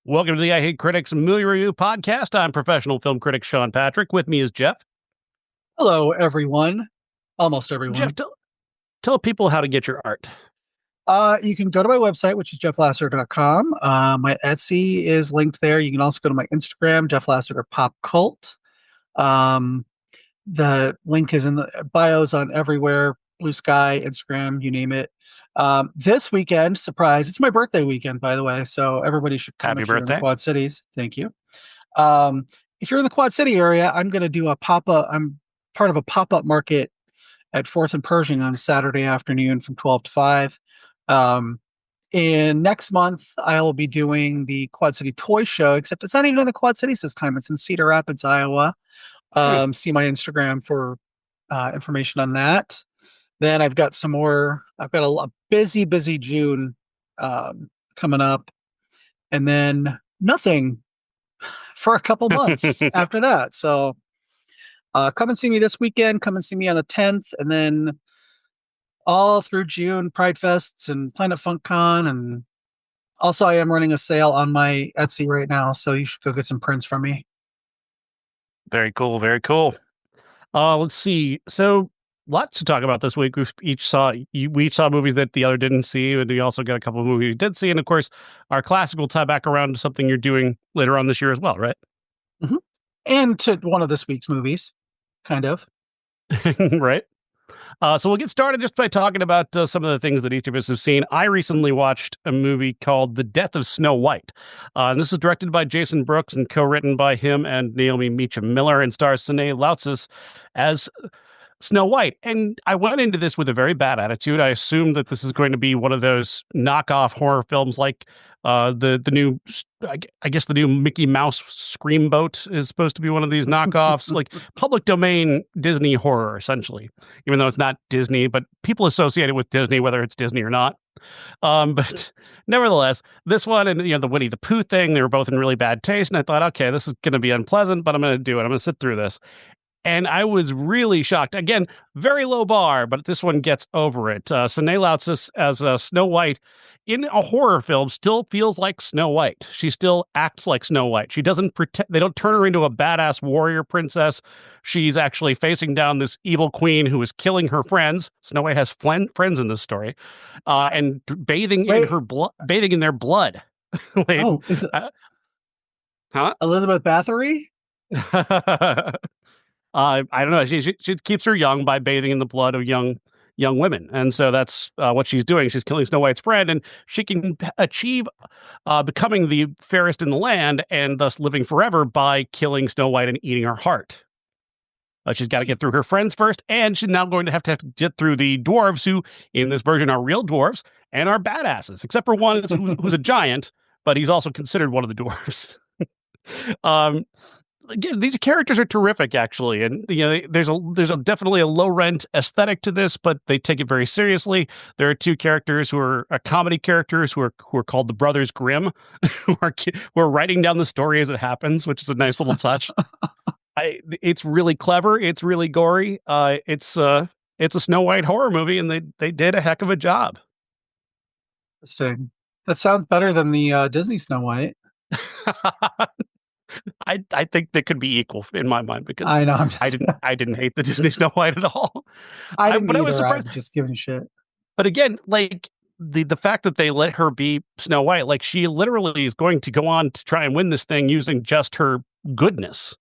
Welcome to the I Hate Critics Movie Review Podcast. I'm professional film critic Sean Patrick. With me is Jeff. Hello, everyone. Almost Jeff, everyone. tell people how to get your art. You can go to my website, which is jefflasser.com. My Etsy is linked there. You can also go to my Instagram, Jeff Lasseter Pop Cult. The link is in the bios on everywhere, Blue Sky, Instagram, you name it. This weekend, surprise, it's my birthday weekend, by the way, so everybody should come Happy if you're in the birthday. Quad Cities. Thank you. If you're in the Quad City area, I'm going to do a pop-up. I'm part of a pop-up market at 4th and Pershing on Saturday afternoon from 12 to 5. And next month, I will be doing the Quad City Toy Show, except it's not even in the Quad Cities this time. It's in Cedar Rapids, Iowa. See my Instagram for information on that. Then I've got a busy June coming up. And then nothing for a couple months after that. So come and see me this weekend. Come and see me on the 10th. And then all through June, Pride Fests and Planet Funk Con. And also I am running a sale on my Etsy right now. So you should go get some prints from me. Very cool. Very cool. Let's see. So lots to talk about this week. We each saw movies that the other didn't see, and we also got a couple of movies we did see. And of course, our classic will tie back around to something you're doing later on this year as well, right? Mm-hmm. And to one of this week's movies, kind of. Right. So we'll get started just by talking about some of the things that each of us have seen. I recently watched a movie called The Death of Snow White. And this is directed by Jason Brooks and co-written by him and Naomi Meacham Miller, and stars Sanae Loutsis as Snow White. And I went into this with a very bad attitude. I assumed that this is going to be one of those knockoff horror films like the new, I guess the new Mickey Mouse Scream Boat is supposed to be one of these knockoffs, like public domain Disney horror, essentially, even though it's not Disney, but people associate it with Disney, whether it's Disney or not. But nevertheless, this one and the Winnie the Pooh thing, they were both in really bad taste. And I thought, okay, this is going to be unpleasant, but I'm going to do it. I'm going to sit through this. And I was really shocked. Again, very low bar, but this one gets over it. Sanae Loutsis as Snow White in a horror film still feels like Snow White. She still acts like Snow White. She doesn't pretend. They don't turn her into a badass warrior princess. She's actually facing down this evil queen who is killing her friends. Snow White has friends in this story, and bathing in their blood. Wait, is it huh? Elizabeth Bathory? I don't know. She keeps her young by bathing in the blood of young women, and so that's what she's doing. She's killing Snow White's friend, and she can achieve becoming the fairest in the land, and thus living forever by killing Snow White and eating her heart. She's got to get through her friends first, and she's now going to have to get through the dwarves, who in this version are real dwarves and are badasses, except for one who's a giant, but he's also considered one of the dwarves. Again, these characters are terrific, actually, and there's definitely a low rent aesthetic to this, but they take it very seriously. There are two characters who are comedy characters who are called the Brothers Grimm, who are writing down the story as it happens, which is a nice little touch. It's really clever. It's really gory. It's a Snow White horror movie, and they did a heck of a job. Interesting. That sounds better than the Disney Snow White. I think they could be equal in my mind, because I know I didn't hate the Disney Snow White at all. I didn't either. I was surprised. I'm just giving shit. But again, like the fact that they let her be Snow White, like she literally is going to go on to try and win this thing using just her goodness,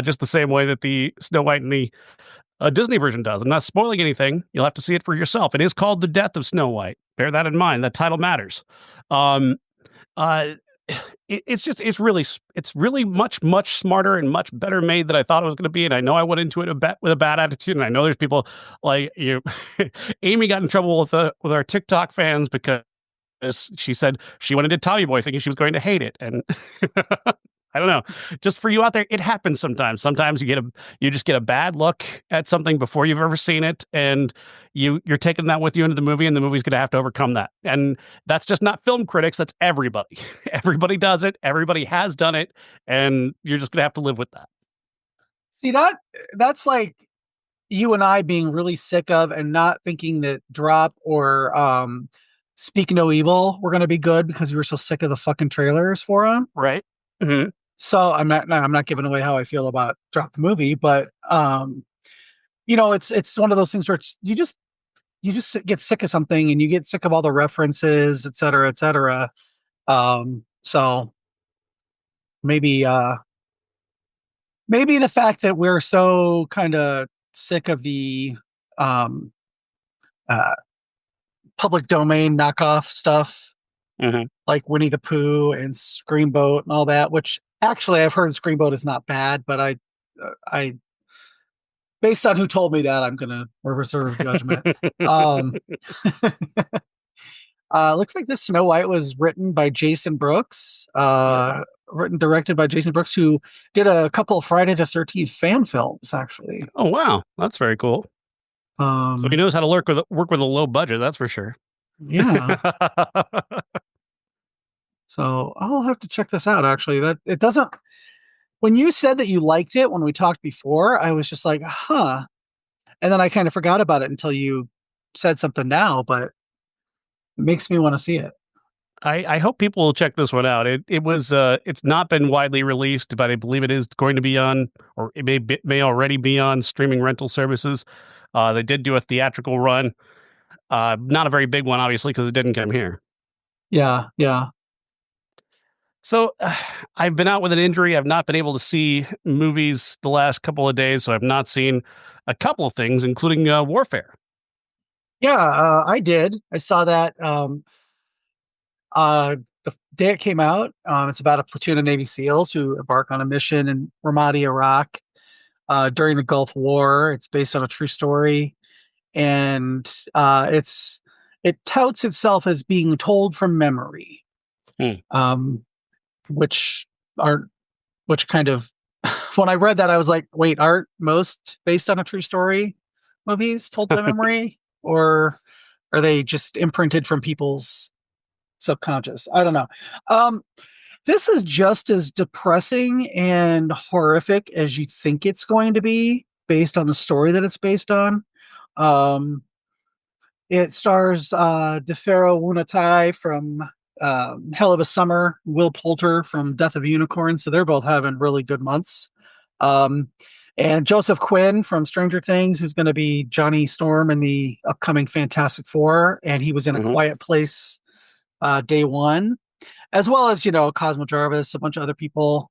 just the same way that the Snow White in the Disney version does. I'm not spoiling anything. You'll have to see it for yourself. It is called The Death of Snow White. Bear that in mind. That title matters. It's really much smarter and much better made than I thought it was going to be. And I know I went into it with a bad attitude. And I know there's people like Amy got in trouble with our TikTok fans because she said she went into Tommy Boy thinking she was going to hate it. And I don't know. Just for you out there, it happens sometimes. Sometimes you just get a bad look at something before you've ever seen it, and you're taking that with you into the movie, and the movie's going to have to overcome that. And that's just not film critics. That's everybody. Everybody does it. Everybody has done it, and you're just going to have to live with that. See, that's like you and I being really sick of and not thinking that Drop or Speak No Evil were going to be good because we were so sick of the fucking trailers for them. Right. Hmm. So I'm not giving away how I feel about Drop the Movie, but it's one of those things where you just get sick of something and you get sick of all the references, et cetera, et cetera. So maybe maybe the fact that we're so kind of sick of the um uh public domain knockoff stuff Hmm. like Winnie the Pooh and Screamboat and all that, which actually I've heard Screamboat is not bad, but I based on who told me that, I'm gonna reserve judgment. Um, looks like this Snow White was written by Jason Brooks, Yep. written directed by Jason Brooks, who did a couple of Friday the 13th fan films, actually. Oh wow, that's very cool. So he Um, knows how to work with a low budget. That's for sure. yeah, so I'll have to check this out. Actually, that it doesn't. When you said that you liked it when we talked before, I was just like, huh, and then I kind of forgot about it until you said something now, but it makes me want to see it. I hope people will check this one out. It's not been widely released, but I believe it is going to be on, or may already be on streaming rental services. They did do a theatrical run, not a very big one, obviously, because it didn't come here. Yeah, yeah. So I've been out with an injury. I've not been able to see movies the last couple of days, so I've not seen a couple of things, including Warfare. Yeah, I did. I saw that the day it came out. It's about a platoon of Navy SEALs who embark on a mission in Ramadi, Iraq, during the Gulf War. It's based on a true story, and it touts itself as being told from memory, Hmm. um, which are which kind of when I read that I was like, wait, aren't most based on a true story movies told by memory, or are they just imprinted from people's subconscious? I don't know. Um, this is just as depressing and horrific as you think it's going to be based on the story that it's based on. Um, it stars DeFero Wunatai from Hell of a Summer, Will Poulter from Death of a Unicorn. So they're both having really good months. Um, and Joseph Quinn from Stranger Things, who's going to be Johnny Storm in the upcoming Fantastic Four. And he was in A Hmm. Quiet Place day one, as well as, Cosmo Jarvis, a bunch of other people.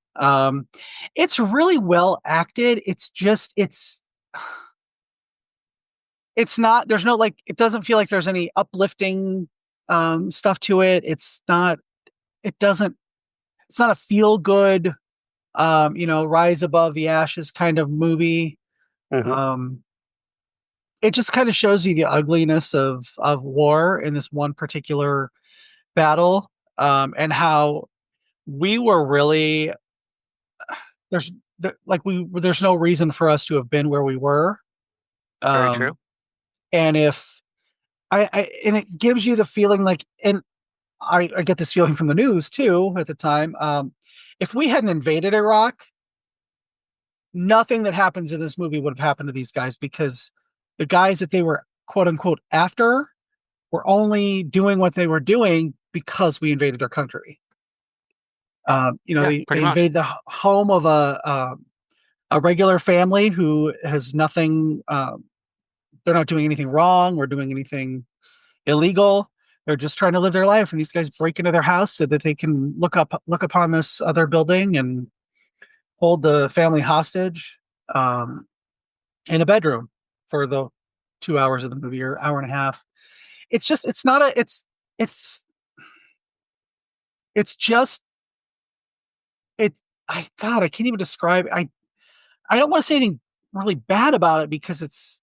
It's really well acted. It's not, there's no, like, it doesn't feel like there's any uplifting stuff to it. It doesn't, it's not a feel good, rise above the ashes kind of movie. Hmm. Um, it just kind of shows you the ugliness of war in this one particular battle, and how we were really there's there's no reason for us to have been where we were. Very true. Um, and if and it gives you the feeling like, and I get this feeling from the news too at the time. If we hadn't invaded Iraq, nothing that happens in this movie would have happened to these guys, because the guys that they were quote unquote after were only doing what they were doing because we invaded their country. Yeah, They pretty much. invade the home of a regular family who has nothing. They're not doing anything wrong or doing anything illegal. They're just trying to live their life, and these guys break into their house so that they can look upon this other building and hold the family hostage, um, in a bedroom for the 2 hours of the movie, or hour and a half. It's just it's not a it's it's just it. I can't even describe. I don't want to say anything really bad about it, because it's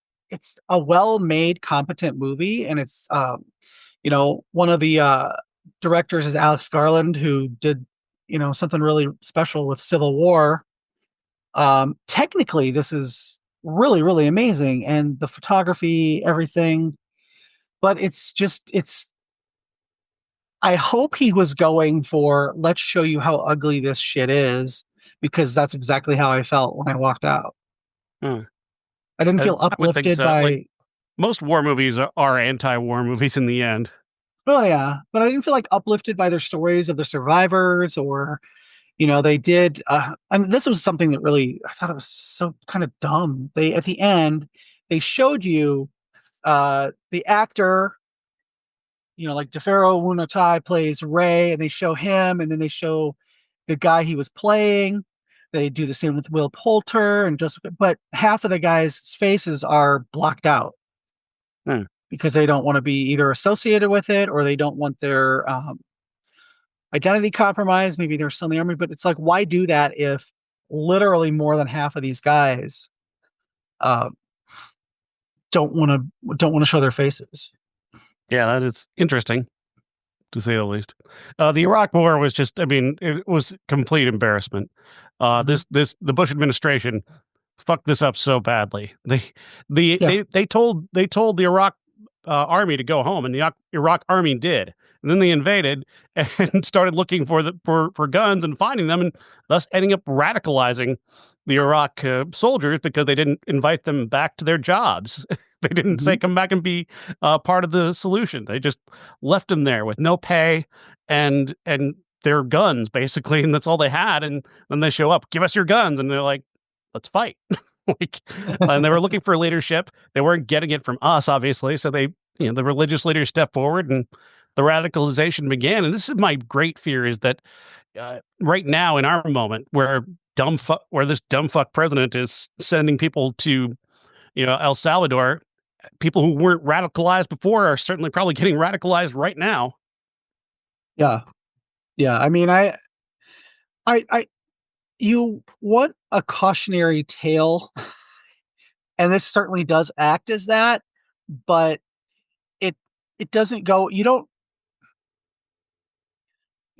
a well-made, competent movie, and it's one of the directors is Alex Garland, who did something really special with Civil War. Technically, this is really really amazing, and the photography, everything, but it's. I hope he was going for, let's show you how ugly this shit is, because that's exactly how I felt when I walked out. Hmm. I didn't feel I would think uplifted so. Like by. most war movies are anti-war movies in the end. Oh yeah, but I didn't feel like uplifted by their stories of the survivors, or they did. I mean, this was something that really I thought it was so kind of dumb. They at the end they showed you the actor, like DeFaro Wunotai plays Ray, and they show him, and then they show the guy he was playing. They do the same with Will Poulter, but half of the guys' faces are blocked out Hmm. because they don't want to be either associated with it, or they don't want their identity compromised. Maybe they're still in the army, but it's like, why do that if literally more than half of these guys uh, don't want to show their faces? Yeah, that is interesting, to say the least. The Iraq War was just, I mean, it was complete embarrassment. Mhm. The Bush administration fucked this up so badly. Yeah. They told the Iraq army to go home, and the Iraq army did. And then they invaded and started looking for guns and finding them, and thus ending up radicalizing the Iraq soldiers because they didn't invite them back to their jobs. They didn't say Mhm. come back and be part of the solution. They just left them there with no pay and their guns basically, and that's all they had. And then they show up, give us your guns, and they're like, let's fight. Like, and they were looking for leadership. They weren't getting it from us, obviously. So the religious leaders stepped forward, and the radicalization began. And this is my great fear: is that right now in our moment, where this dumb fuck president is sending people to El Salvador, people who weren't radicalized before are certainly probably getting radicalized right now. Yeah. Yeah. I mean, I, you want a cautionary tale, and this certainly does act as that, but it it doesn't go. You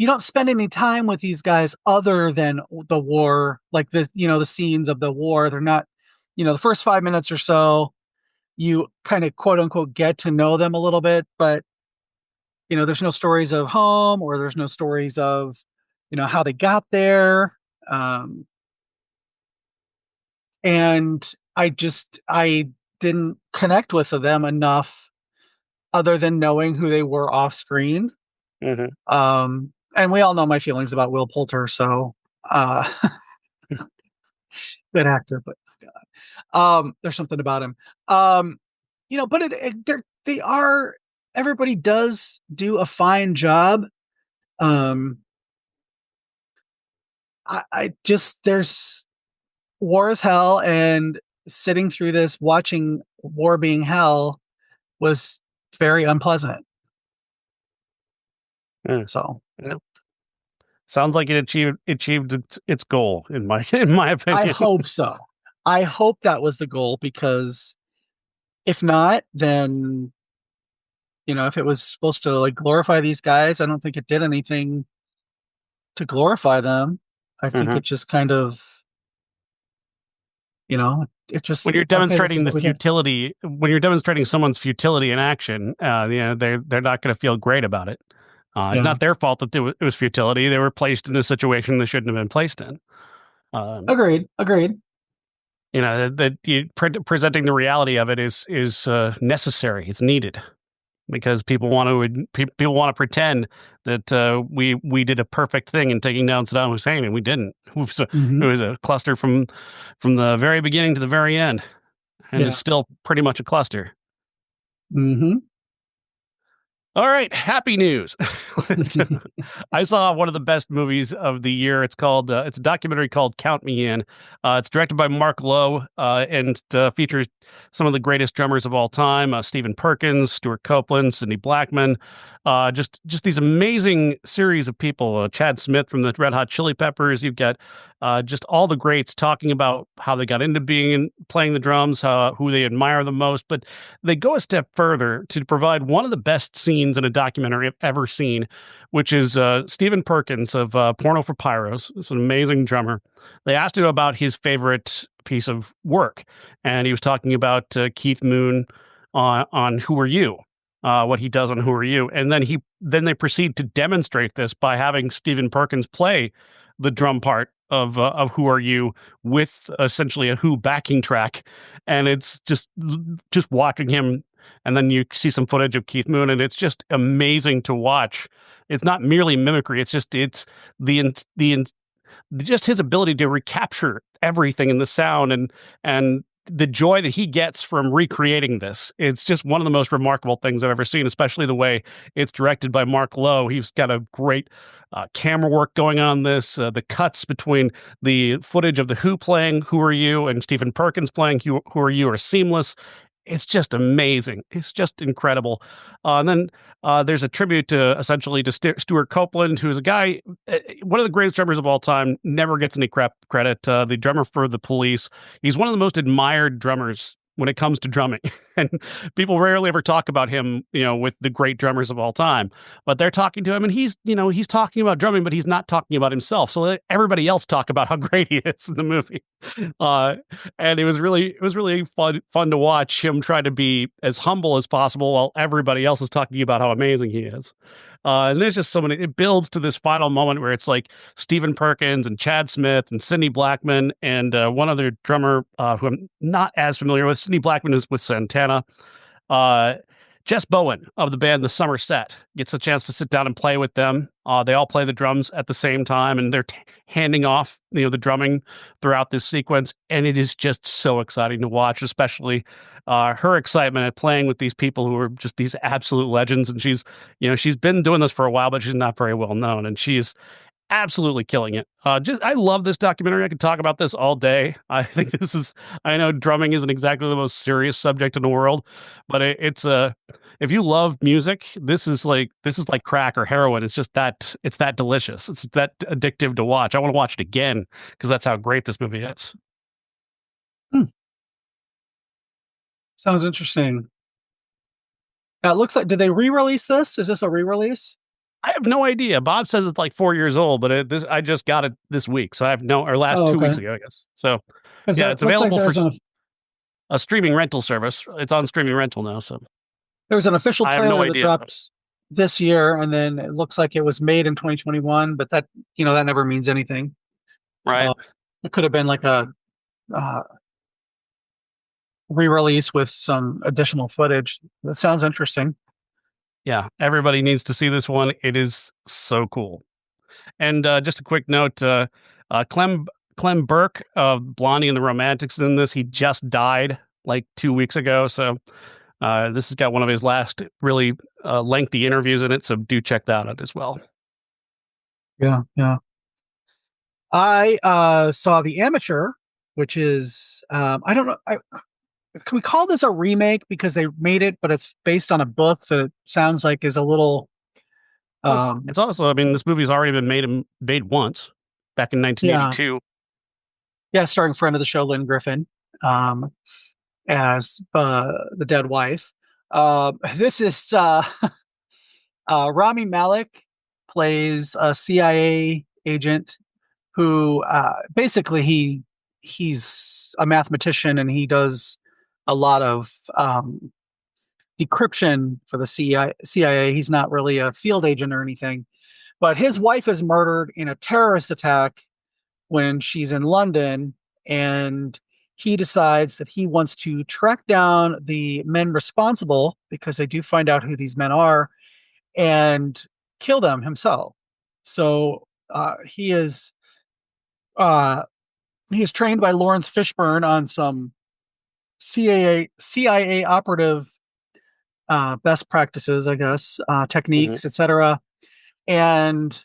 don't spend any time with these guys other than the war, like the scenes of the war. They're not, the first 5 minutes or so, you kind of quote unquote get to know them a little bit, but there's no stories of home, or there's no stories of, how they got there. Um, and I didn't connect with them enough other than knowing who they were off screen. Mm-hmm. And we all know my feelings about Will Poulter, so uh, good actor, but there's something about him. But they are everybody does do a fine job. Um, I just there's war is hell, and sitting through this, watching war being hell, was very unpleasant. Mm. So Yeah. Sounds like it achieved its goal in my in my I opinion. hope so. I hope that was the goal, because if not, then if it was supposed to like glorify these guys, I don't think it did anything to glorify them. I think Mhm. it just kind of, it just, When you're okay, this is demonstrating the what we did. futility, when you're demonstrating someone's futility in action, they're not going to feel great about it. It's Yeah. not their fault that it was futility. They were placed in a situation they shouldn't have been placed in. Um, Agreed. Agreed. that presenting the reality of it is necessary. It's needed because people want to pretend that we did a perfect thing in taking down Saddam Hussein, and we didn't. It Hmm. was a cluster from the very beginning to the very end, and is Yeah. still pretty much a cluster. Hmm. All right, happy news. I saw one of the best movies of the year. It's a documentary called Count Me In. It's directed by Mark Lowe and features some of the greatest drummers of all time: Stephen Perkins, Stuart Copeland, Sidney Blackman. Just these amazing series of people. Chad Smith from the Red Hot Chili Peppers. You've got just all the greats talking about how they got into playing the drums, who they admire the most. But they go a step further to provide one of the best scenes in a documentary I've ever seen, which is Stephen Perkins of Porno for Pyros. It's an amazing drummer. They asked him about his favorite piece of work, and he was talking about Keith Moon on Who Are You, what he does on Who Are You, and then they proceed to demonstrate this by having Stephen Perkins play the drum part of Who Are You with essentially a Who backing track, and it's just watching him and then you see some footage of Keith Moon, and it's just amazing to watch. It's not merely mimicry; it's the just his ability to recapture everything in the sound and the joy that he gets from recreating this. It's just one of the most remarkable things I've ever seen, especially the way it's directed by Mark Lowe. He's got a great camera work going on this. The cuts between the footage of the Who playing Who Are You and Stephen Perkins playing Who Are You are seamless. It's just amazing. It's just incredible. And then there's a tribute to essentially to Stuart Copeland, who's a guy, one of the greatest drummers of all time, never gets any credit. The drummer for the Police. He's one of the most admired drummers when it comes to drumming. And people rarely ever talk about him, with the great drummers of all time. But they're talking to him, and he's talking about drumming, but he's not talking about himself. So let everybody else talk about how great he is in the movie. And it was really fun to watch him try to be as humble as possible while everybody else is talking about how amazing he is. And there's just so many. It builds to this final moment where it's like Stephen Perkins and Chad Smith and Sidney Blackman and one other drummer who I'm not as familiar with. Sidney Blackman is with Santana. Jess Bowen of the band The Summer Set gets a chance to sit down and play with them. They all play the drums at the same time, and they're handing off, the drumming throughout this sequence. And it is just so exciting to watch, especially her excitement at playing with these people who are just these absolute legends. And she's been doing this for a while, but she's not very well known, and she's absolutely killing it. I love this documentary. I could talk about this all day. I think I know drumming isn't exactly the most serious subject in the world, but it's if you love music, this is like crack or heroin. It's that delicious. It's that addictive to watch. I want to watch it again because that's how great this movie is. Sounds interesting. It looks like, did they re-release this? Is this a re-release? I have no idea. Bob says it's like 4 years old, but I just got it this week, so I have last 2 weeks ago, I guess. So yeah, it's available for a streaming rental service. It's on streaming rental now. So there was an official trailer that dropped this year, and then it looks like it was made in 2021, but that never means anything. Right. So it could have been like a re-release with some additional footage. That sounds interesting. Yeah, everybody needs to see this one. It is so cool. And just a quick note, Clem Burke of Blondie and the Romantics in this. He just died like 2 weeks ago. So this has got one of his last really lengthy interviews in it. So do check that out as well. Yeah. I saw The Amateur, which is, I don't know. Can we call this a remake because they made it, but it's based on a book that it sounds like is a little. It's also, this movie's already been made once back in 1982. Yeah, starring friend of the show Lynn Griffin as the dead wife. This is Rami Malek plays a CIA agent who basically he's a mathematician, and he does a lot of decryption for the CIA. He's not really a field agent or anything, but his wife is murdered in a terrorist attack when she's in London, and he decides that he wants to track down the men responsible, because they do find out who these men are, and kill them himself. So he is trained by Lawrence Fishburne on some CIA operative best practices, I guess, techniques, etc. And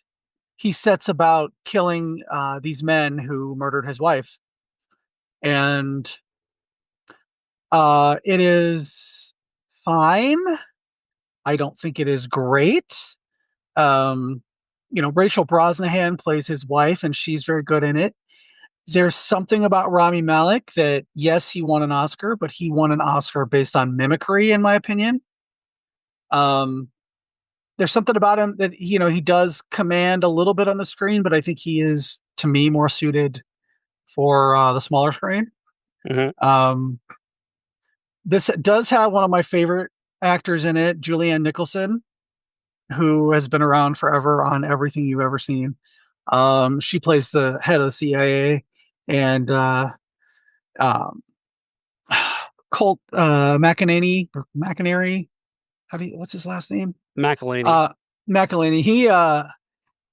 he sets about killing these men who murdered his wife. And it is fine. I don't think it is great. Rachel Brosnahan plays his wife, and she's very good in it. There's something about Rami Malek that, yes, he won an Oscar, but he won an Oscar based on mimicry, in my opinion. There's something about him that, he does command a little bit on the screen, but I think he is, to me, more suited for the smaller screen. This does have one of my favorite actors in it, Julianne Nicholson, who has been around forever on everything you've ever seen. She plays the head of the CIA, and Colt McInerney. What's his last name? McElhaney. McElhaney.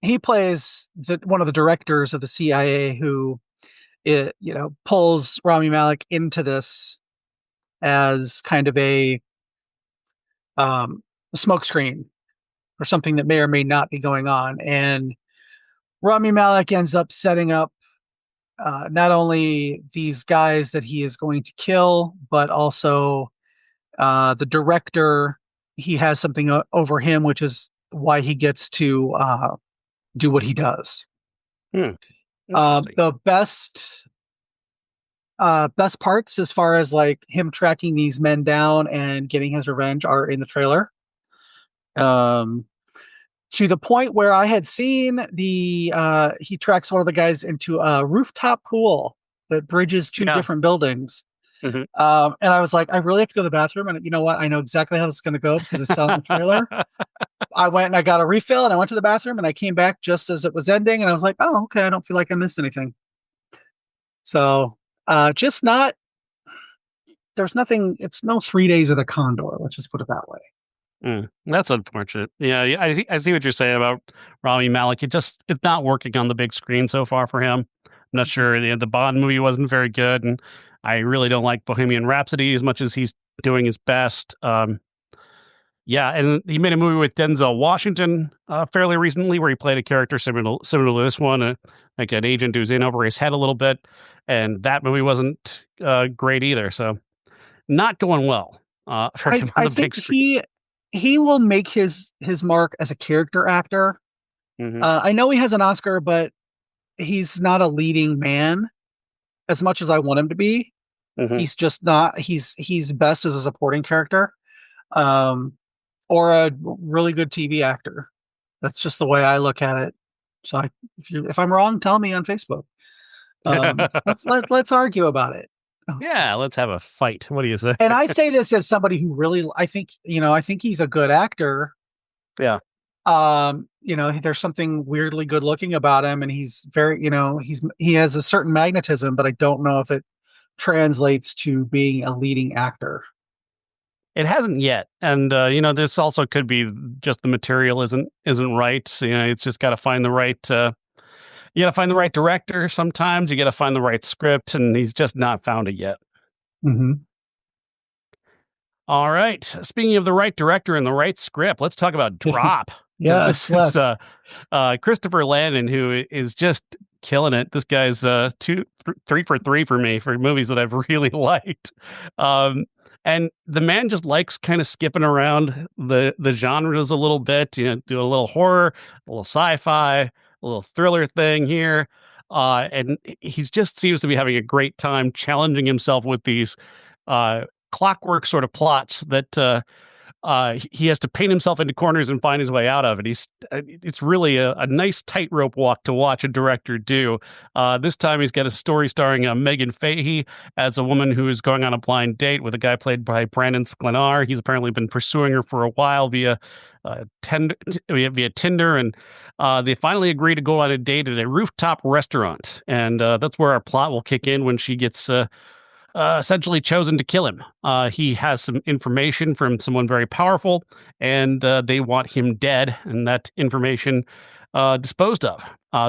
He plays one of the directors of the CIA who pulls Rami Malek into this as kind of a smokescreen for something that may or may not be going on. And Rami Malek ends up setting up not only these guys that he is going to kill, but also the director. He has something over him, which is why he gets to do what he does. The best parts as far as like him tracking these men down and getting his revenge are in the trailer. To the point where I had seen he tracks one of the guys into a rooftop pool that bridges two different buildings. Mm-hmm. And I was like, I really have to go to the bathroom. And you know what? I know exactly how this is going to go because it's telling the trailer. I went and I got a refill and I went to the bathroom and I came back just as it was ending. And I was like, oh, okay. I don't feel like I missed anything. So there's nothing. It's no 3 days of the Condor. Let's just put it that way. That's unfortunate. Yeah, I see what you're saying about Rami Malek. It's not working on the big screen so far for him. I'm not sure. The Bond movie wasn't very good, and I really don't like Bohemian Rhapsody as much as he's doing his best. Yeah, and he made a movie with Denzel Washington fairly recently where he played a character similar to this one, like an agent who's in over his head a little bit, and that movie wasn't great either. So not going well for him on the big screen. He will make his mark as a character actor. Mm-hmm. I know he has an Oscar, but he's not a leading man as much as I want him to be. Mm-hmm. He's just not. He's best as a supporting character, or a really good TV actor. That's just the way I look at it. So if I'm wrong, tell me on Facebook. Let's argue about it. Yeah, let's have a fight. What do you say? And I say this as somebody who really, I think he's a good actor. Yeah. There's something weirdly good looking about him, and he's very, he has a certain magnetism, but I don't know if it translates to being a leading actor. It hasn't yet, and this also could be just the material isn't right. It's just got to find the right. You got to find the right director. Sometimes you got to find the right script, and he's just not found it yet. Mm-hmm. All right. Speaking of the right director and the right script, let's talk about Drop. Yes, this is Christopher Landon, who is just killing it. This guy's 3 for 3 for me for movies that I've really liked. And the man just likes kind of skipping around the genres a little bit, do a little horror, a little sci-fi, a little thriller thing here. And he just seems to be having a great time challenging himself with these clockwork sort of plots that he has to paint himself into corners and find his way out of it. It's really a nice tightrope walk to watch a director do. This time he's got a story starring Megan Fahey as a woman who is going on a blind date with a guy played by Brandon Sklenar. He's apparently been pursuing her for a while via Tinder, and they finally agree to go on a date at a rooftop restaurant. And that's where our plot will kick in when she gets essentially chosen to kill him. He has some information from someone very powerful, and they want him dead, and that information disposed of.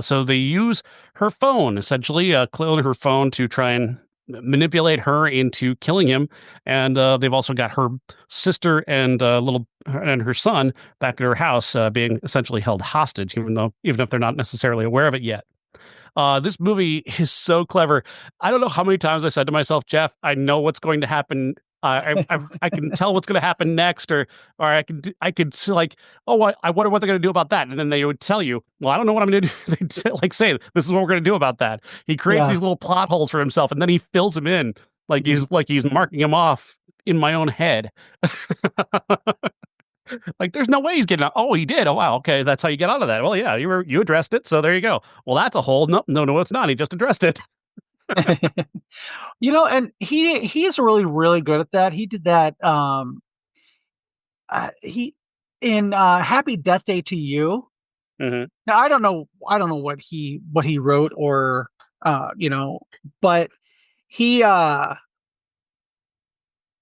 So they use her phone, essentially, clone her phone to try and manipulate her into killing him. And they've also got her sister and her son back at her house being essentially held hostage, even if they're not necessarily aware of it yet. This movie is so clever. I don't know how many times I said to myself, Jeff, I know what's going to happen. I can tell what's going to happen next, or I could like, oh, I wonder what they're going to do about that. And then they would tell you, well, I don't know what I'm going to do. They'd like say, this is what we're going to do about that. He creates these little plot holes for himself, and then he fills them in like he's marking them off in my own head. Like, there's no way he's getting out. Oh, he did. Oh, wow. Okay, that's how you get out of that. Well, yeah, you addressed it, so there you go. Well, that's a hole. No, it's not. He just addressed it. And he is really, really good at that. He did that. He in Happy Death Day to You. Mm-hmm. Now I don't know what he wrote or but he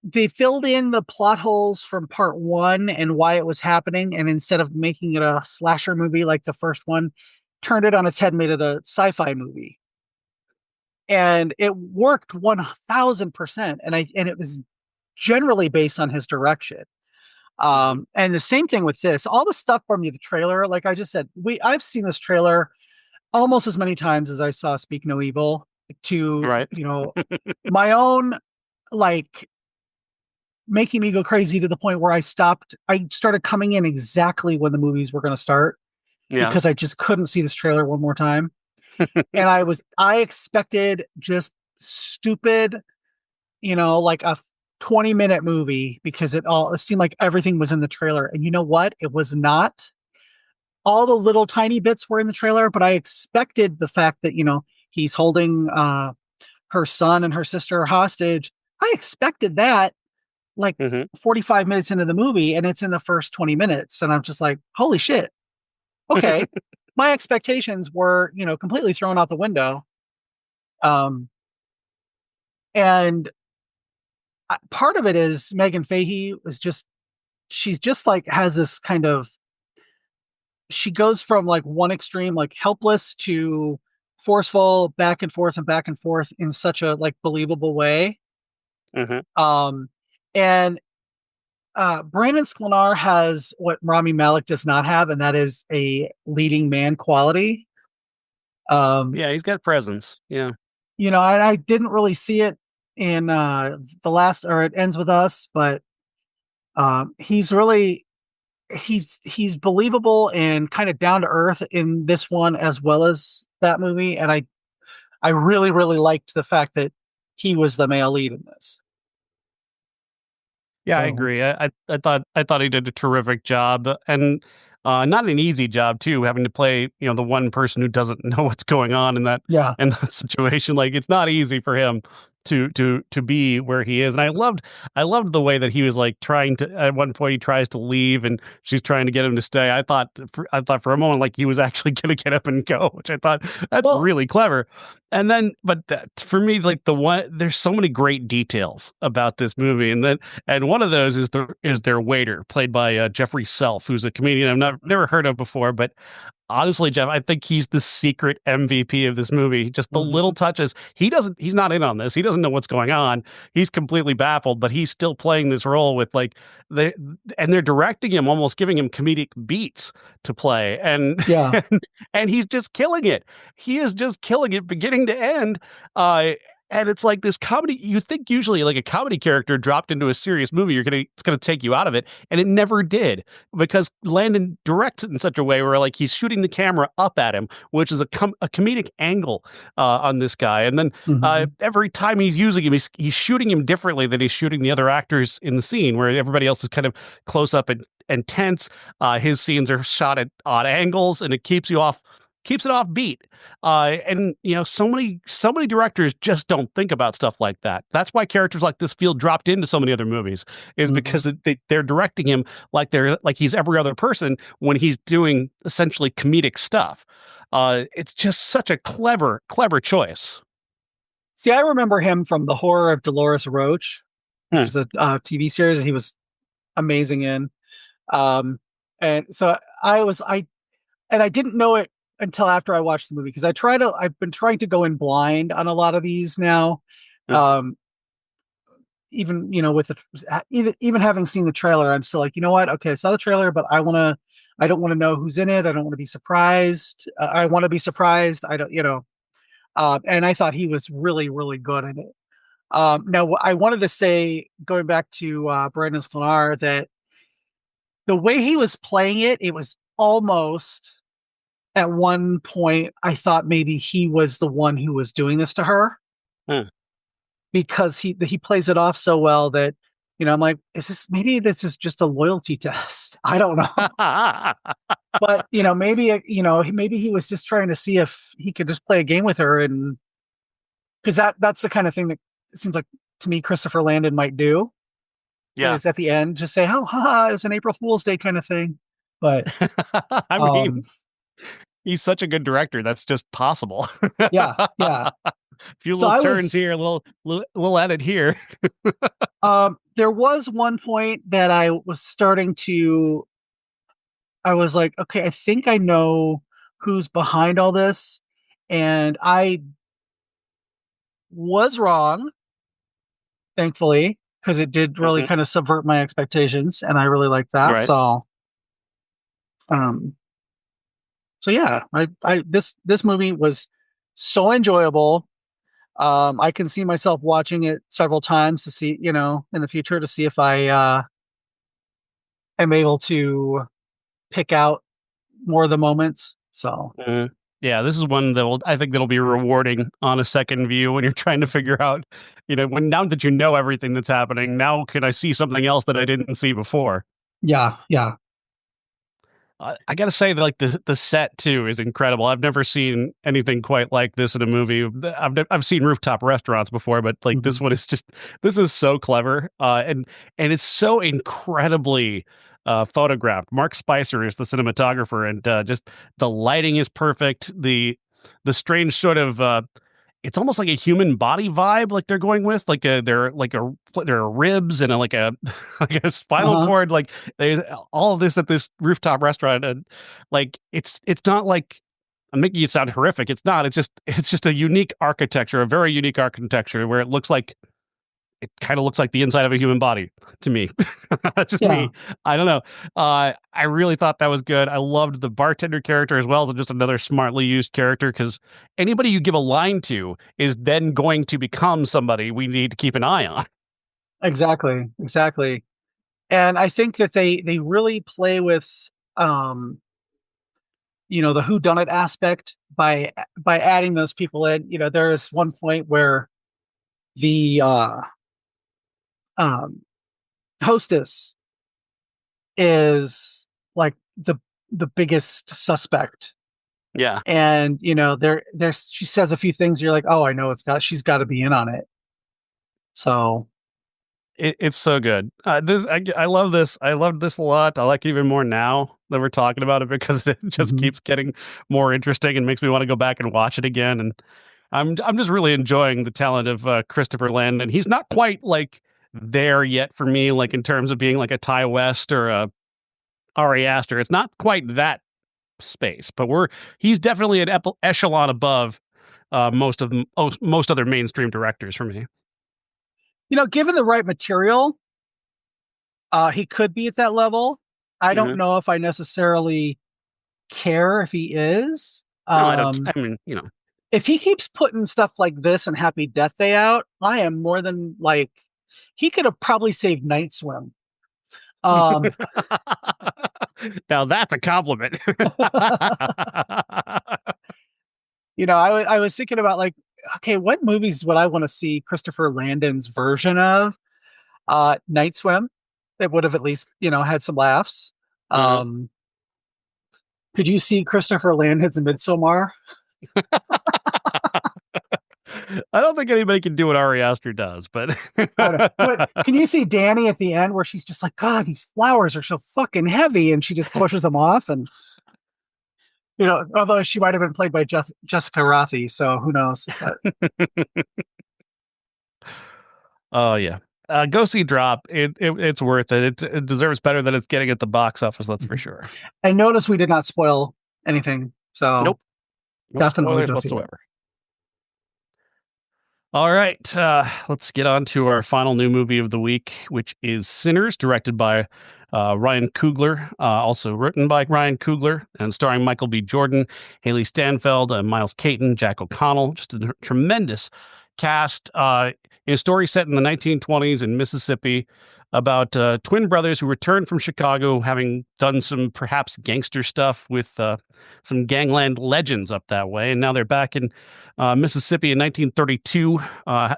they filled in the plot holes from part one and why it was happening, and instead of making it a slasher movie like the first one, turned it on its head, made it a sci-fi movie, and it worked 1000%. And it was generally based on his direction. And the same thing with this. All the stuff from the trailer, like I just said, I've seen this trailer almost as many times as I saw Speak No Evil. To Right. My own like making me go crazy to the point where I started coming in exactly when the movies were going to start Yeah. because I just couldn't see this trailer one more time. And I expected just stupid, like a 20-minute movie because it seemed like everything was in the trailer. And you know what? It was not. All the little tiny bits were in the trailer, but I expected the fact that, he's holding her son and her sister hostage. I expected that like 45 minutes into the movie, and it's in the first 20 minutes. And I'm just like, holy shit. Okay. My expectations were, completely thrown out the window. And part of it is Megan Fahey she's just like has this kind of, she goes from like one extreme, like helpless to forceful, back and forth in such a like believable way. And Brandon Sklenar has what Rami Malek does not have, and that is a leading man quality. Yeah, he's got presence. Yeah. I didn't really see it in the last, or It Ends With Us, but he's really he's believable and kind of down to earth in this one as well as that movie, and I really really liked the fact that he was the male lead in this. Yeah, I agree. I thought he did a terrific job, and not an easy job too, having to play the one person who doesn't know what's going on in that situation. Like, it's not easy for him to be where he is. And I loved the way that he was like trying to, at one point he tries to leave and she's trying to get him to stay. I thought for a moment like he was actually going to get up and go, which I thought that's really clever. And then, but for me, like there's so many great details about this movie, and one of those is their waiter, played by Jeffrey Self, who's a comedian I've never heard of before, but honestly, Jeff, I think he's the secret MVP of this movie. Just the little touches. He's not in on this. He doesn't know what's going on. He's completely baffled, but he's still playing this role with like they're directing him, almost giving him comedic beats to play. And and he's just killing it. He is just killing it beginning to end. And it's like this comedy. You think usually like a comedy character dropped into a serious movie, it's gonna take you out of it, and it never did, because Landon directs it in such a way where like he's shooting the camera up at him, which is a comedic angle on this guy, and then every time he's using him, he's shooting him differently than he's shooting the other actors in the scene, where everybody else is kind of close up and tense. His scenes are shot at odd angles, and it keeps it offbeat. And so many directors just don't think about stuff like that. That's why characters like this feel dropped into so many other movies, is because they're directing him like he's every other person when he's doing essentially comedic stuff. It's just such a clever choice. See, I remember him from The Horror of Dolores Roach, which is a TV series he was amazing in. And so I didn't know it until after I watched the movie, because I've been trying to go in blind on a lot of these now. Even with even having seen the trailer, I'm still like, you know what? Okay, I saw the trailer, but I don't want to know who's in it. I don't want to be surprised. I want to be surprised. I don't, and I thought he was really, really good in it. Now, I wanted to say, going back to Brandon Sklenar, that the way he was playing it was almost, at one point, I thought maybe he was the one who was doing this to her, because he plays it off so well that, I'm like, maybe this is just a loyalty test? I don't know. But, maybe he was just trying to see if he could just play a game with her, and because that's the kind of thing that it seems like to me Christopher Landon might do. Yeah. Is at the end just say, oh, haha, it's an April Fool's Day kind of thing. But I mean, he's such a good director. That's just possible. Yeah. few So little I turns was here, little edit here. there was one point that I was like, okay, I think I know who's behind all this. And I was wrong, thankfully, because it did really Mhm. kind of subvert my expectations, and I really liked that. Right. Um, so yeah, this movie was so enjoyable. I can see myself watching it several times to see, in the future to see if I am able to pick out more of the moments. So Mhm. Yeah, this is one I think that'll be rewarding on a second view when you're trying to figure out, when now that you know everything that's happening, now can I see something else that I didn't see before? yeah, yeah. I gotta say that like the set too is incredible. I've never seen anything quite like this in a movie. I've seen rooftop restaurants before, but like Hmm. this one is this is so clever, and it's so incredibly photographed. Mark Spicer is the cinematographer, and just the lighting is perfect. The strange sort of it's almost like a human body vibe, like they're going with they're ribs and like a like a spinal Uh-huh. cord, like there's all of this at this rooftop restaurant, and like it's not like I'm making it sound horrific. It's not. It's just a unique architecture, a very unique architecture where it kind of looks like the inside of a human body to me. That's just Yeah, me. I don't know. I really thought that was good. I loved the bartender character as well as just another smartly used character because anybody you give a line to is then going to become somebody we need to keep an eye on. exactly, exactly. And I think that they really play with um the who done it aspect by adding those people in. There is one point where the um hostess is like the biggest suspect, Yeah. and there's she says a few things, you're like, oh, I know she's got to be in on it. So It's so good. I love this. I love this a lot. I like it even more now that we're talking about it because it just mhm. keeps getting more interesting and makes me want to go back and watch it again. And I'm just really enjoying the talent of Christopher Landon. He's not quite like there yet for me, like in terms of being like a Ty West or a Ari Aster. It's not quite that space, but he's definitely an echelon above most other mainstream directors for me. Given the right material, he could be at that level. I don't Hmm. know if I necessarily care if he is. No, I don't. I mean, If he keeps putting stuff like this and Happy Death Day out, I am more than like he could have probably saved Night Swim. Um, Now that's a compliment. I was thinking about like, okay, what movies would I want to see Christopher Landon's version of? Night Swim, that would have at least had some laughs. Uh-huh. Um, could you see Christopher Landon's Midsommar? I don't think anybody can do what Ari Aster does, but I don't know. But can you see Danny at the end where she's just like, God, these flowers are so fucking heavy, and she just pushes them off, and although she might have been played by Jessica Rothy, so who knows? But oh yeah, go see Drop. It's worth it. It deserves better than it's getting at the box office. That's for sure. I noticed we did not spoil anything, so Nope, no definitely spoilers go see it. whatsoever. All right, let's get on to our final new movie of the week, which is Sinners, directed by Ryan Coogler, also written by Ryan Coogler, and starring Michael B. Jordan, Haley Stanfeld, Miles Caton, Jack O'Connell. Just a tremendous cast. In a story set in the 1920s in Mississippi about twin brothers who returned from Chicago, having done some perhaps gangster stuff with some gangland legends up that way, and now they're back in Mississippi in 1932,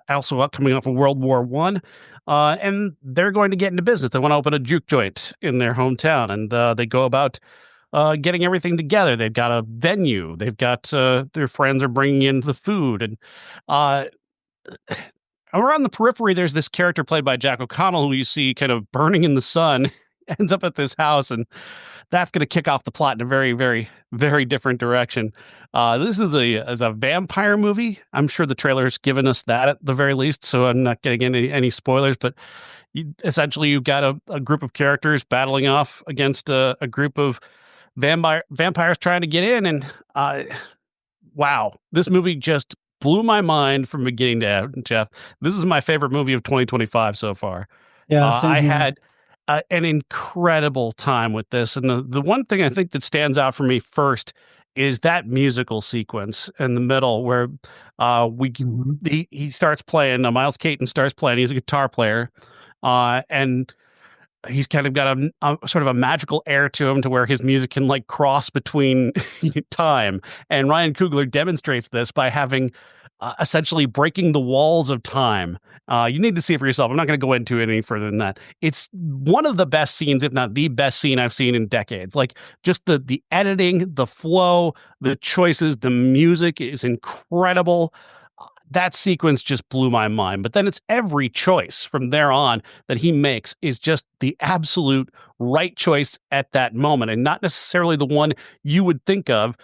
also coming off of World War One, and they're going to get into business. They want to open a juke joint in their hometown, and they go about getting everything together. They've got a venue. They've got their friends are bringing in the food, and uh, around the periphery, there's this character played by Jack O'Connell who you see kind of burning in the sun ends up at this house, and that's going to kick off the plot in a very, very, very different direction. This is a vampire movie. I'm sure the trailer's given us that at the very least, so I'm not getting any spoilers. But essentially, you've got a group of characters battling off against a group of vampires trying to get in, and wow, this movie just blew my mind from beginning to end, Jeff. This is my favorite movie of 2025 so far. Yeah, same I here. had an incredible time with this. And the one thing I think that stands out for me first is that musical sequence in the middle where he starts playing, Miles Caton starts playing. He's a guitar player. And he's kind of got a sort of a magical air to him to where his music can like cross between time. And Ryan Coogler demonstrates this by having essentially breaking the walls of time. You need to see it for yourself. I'm not going to go into it any further than that. It's one of the best scenes, if not the best scene I've seen in decades. Like just the editing, the flow, the choices, the music is incredible. That sequence just blew my mind. But then it's every choice from there on that he makes is just the absolute right choice at that moment, and not necessarily the one you would think of.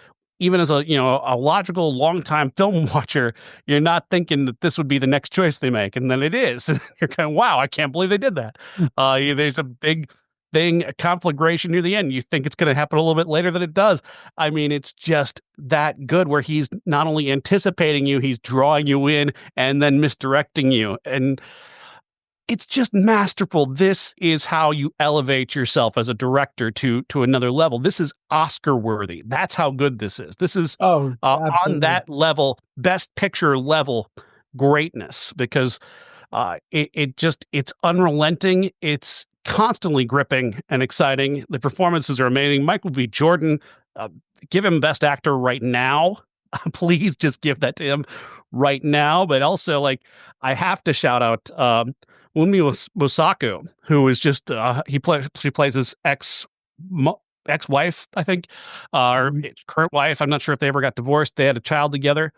Even as a logical longtime film watcher, you're not thinking that this would be the next choice they make, and then it is. You're kind of, wow, I can't believe they did that. There's a big thing, a conflagration near the end. You think it's going to happen a little bit later than it does. I mean, it's just that good where he's not only anticipating you, he's drawing you in and then misdirecting you. And it's just masterful. This is how you elevate yourself as a director to another level. This is Oscar worthy. That's how good this is. This is on that level, best picture level greatness, because it's unrelenting. It's constantly gripping and exciting. The performances are amazing. Michael B. Jordan, give him best actor right now. Please just give that to him right now. But also, like, I have to shout out Wunmi Mosaku, who is just she plays his ex-wife, I think, or current wife. I'm not sure if they ever got divorced. They had a child together.